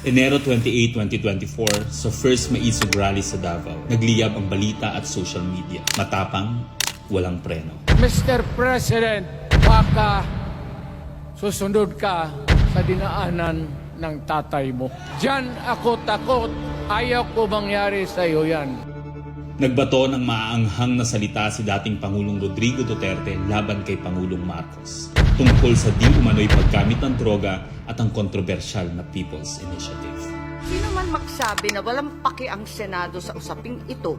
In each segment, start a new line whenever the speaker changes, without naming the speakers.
Enero 28, 2024, sa first maisog rally sa Davao, nagliyab ang balita at social media. Matapang, walang preno.
Mr. President, baka susunod ka sa dinaanan ng tatay mo. Diyan ako takot. Ayaw ko mangyari sa iyo yan.
Nagbato ng maaanghang na salita si dating Pangulong Rodrigo Duterte laban kay Pangulong Marcos tungkol sa di umano'y paggamit ng droga at ang kontrobersyal na People's Initiative.
Sino man magsabi na walang paki ang Senado sa usaping ito,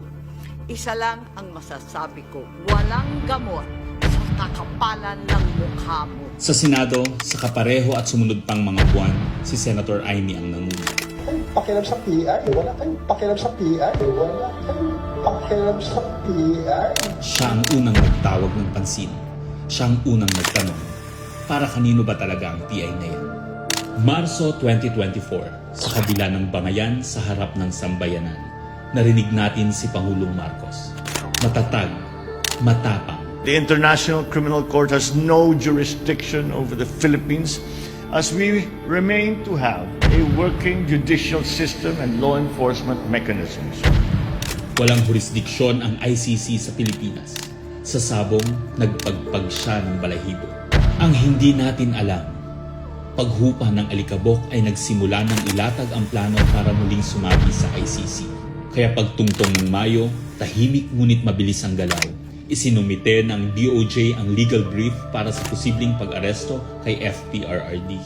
isa lang ang masasabi ko, walang gamot sa kakapalan ng mukha mo.
Sa Senado, sa kapareho at sumunod pang mga buwan, si Senator Amy ang namuno.
Pakialam sa PR, wala kayong pakialam sa PR, wala kayong pakialam sa PR.
Siya ang unang nagtawag ng pansin. Siya ang unang nagtanong, para kanino ba talaga ang PI na yan? Marso 2024, sa kabila ng bangayan sa harap ng sambayanan, narinig natin si Pangulong Marcos. Matatag, matapang.
The International Criminal Court has no jurisdiction over the Philippines as we remain to have a working judicial system and law enforcement mechanisms.
Walang jurisdiksyon ang ICC sa Pilipinas. Sa sabong, nagpagpag siya ng balahibo. Ang hindi natin alam, paghupa ng alikabok ay nagsimula ng ilatag ang plano para muling sumabi sa ICC. Kaya pagtungtong ng Mayo, tahimik ngunit mabilis ang galaw. Isinumite ng DOJ ang legal brief para sa posibleng pag-aresto kay FPRRD.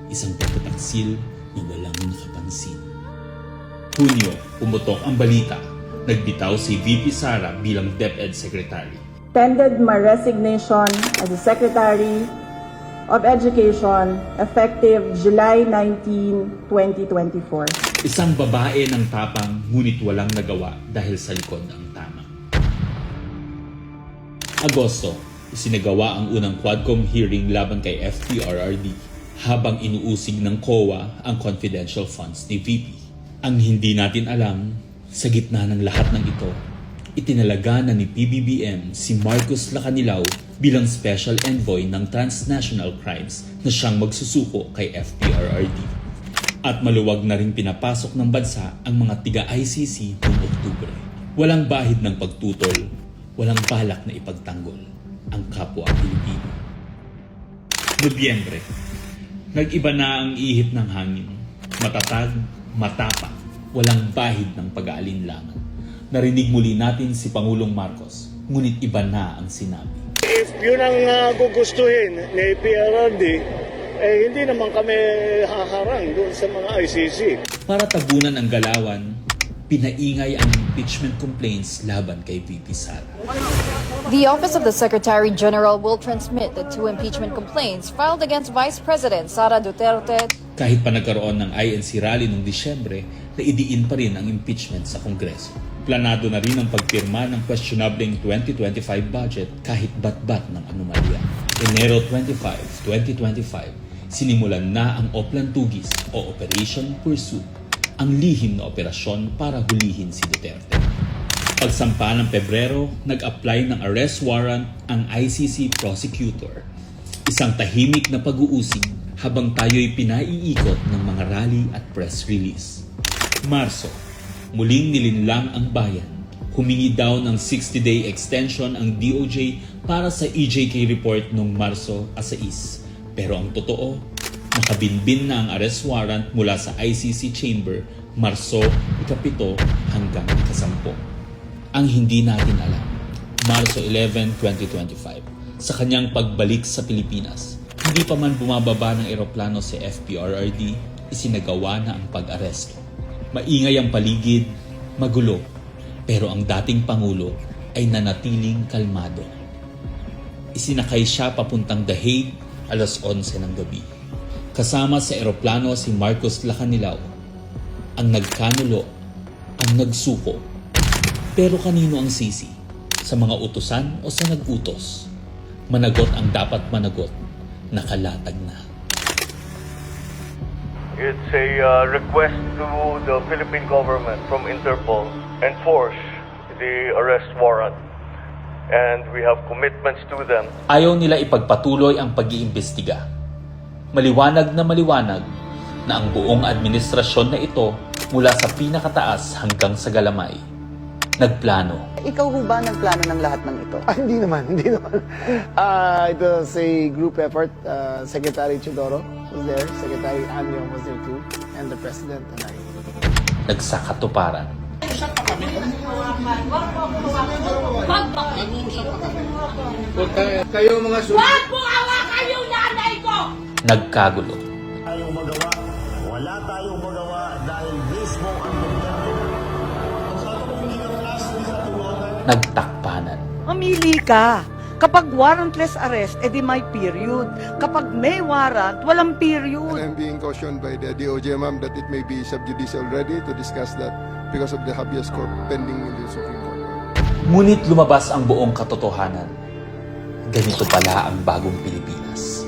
Isang pagtataksil na walang nakapansin. Hunyo, pumutok ang balita. Nagbitaw si VP Sara bilang DepEd Secretary.
Tendered my resignation as the Secretary of Education effective July 19, 2024.
Isang babae ng tapang ngunit walang nagawa dahil sa likod ang tama. Agosto, isinagawa ang unang Quadcom hearing laban kay FPRRD habang inuusig ng COA ang confidential funds ni VP. Ang hindi natin alam, sa gitna ng lahat ng ito, itinalaga na ni PBBM si Marcos Lacanilao bilang Special Envoy ng Transnational Crimes na siyang magsusuko kay FPRRD. At maluwag na rin pinapasok ng bansa ang mga tiga-ICC noong Oktubre. Walang bahid ng pagtutol, walang balak na ipagtanggol ang kapwa Pilipino. Nobyembre, nag-iba na ang ihip ng hangin. Matatag, matapang, walang bahid ng pag-aalinlangan. Narinig muli natin si Pangulong Marcos, ngunit iba na ang sinabi.
If yun ang gugustuhin ni PRRD, hindi naman kami haharang doon sa mga ICC.
Para tabunan ang galawan, pinaingay ang impeachment complaints laban kay VP Sara.
The Office of the Secretary General will transmit the two impeachment complaints filed against Vice President Sara Duterte.
Kahit pa nagkaroon ng INC rally noong Disyembre, naidiin pa rin ang impeachment sa Kongreso. Planado na rin ang pagpirma ng questionableng 2025 budget kahit bat-bat ng anomalya. Enero 25, 2025, sinimulan na ang Oplan Tugis o Operation Pursuit, ang lihim na operasyon para hulihin si Duterte. Pagsampa ng Pebrero, nag-apply ng arrest warrant ang ICC prosecutor. Isang tahimik na pag-uusig habang tayo'y pinaiikot ng mga rally at press release. Marso, muling nilinlang ang bayan. Humingi daw ng 60-day extension ang DOJ para sa EJK report noong Marso 6. Pero ang totoo, nakabinbin na ang arrest warrant mula sa ICC chamber Marso 7 hanggang 10. Ang hindi natin alam, Marso 11, 2025, sa kanyang pagbalik sa Pilipinas, hindi pa man bumababa ng eroplano si FPRRD, isinagawa na ang pag-aresto. Maingay ang paligid, magulo, pero ang dating Pangulo ay nanatiling kalmado. Isinakay siya papuntang The Hague alas 11 ng gabi. Kasama sa eroplano si Marcos Lacanilao, ang nagkanulo, ang nagsuko. Pero kanino ang sisi? Sa mga utusan o sa nag-utos? Managot ang dapat managot, nakalatag na.
It's a request to the Philippine government from Interpol enforce the arrest warrant. And we have commitments to them.
Ayaw nila ipagpatuloy ang pag-iimbestiga. Maliwanag na maliwanag, na ang buong administrasyon na ito mula sa pinakataas hanggang sa galamay nagplano.
Ikaw ho ba nagplano ng lahat ng ito?
Hindi naman. It was a group effort. Secretary Chidoro was there, Secretary Anyo was there too, and the President and I.
Nagsakatuparan.
Kayo mga
Wag mo hawakan yung nanay ko!
Nagkagulo.
Tayong magawa, wala tayong magawa dahil mismo ang
Nagtakpanan.
Mamili ka. Kapag warrantless arrest, edi may period. Kapag may warrant, walang period.
I'm being cautioned by the DOJ, ma'am, that it may be sub judice already to discuss that because of the habeas corpus pending in the Supreme Court.
Ngunit lumabas ang buong katotohanan. Ganito pala ang bagong Pilipinas.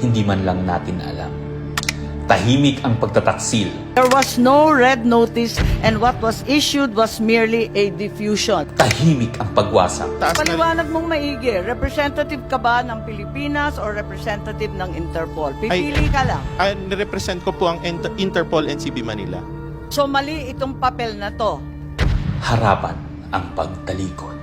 Hindi man lang natin alam. Tahimik ang pagtataksil.
There was no red notice and what was issued was merely a diffusion.
Tahimik ang pagwasak.
Paliwanag mong maigi, representative ka ba ng Pilipinas or representative ng Interpol? Pipili ka lang.
Nirepresent ko po ang Interpol NCB Manila.
So mali itong papel na to.
Harapan ang pagtalikod.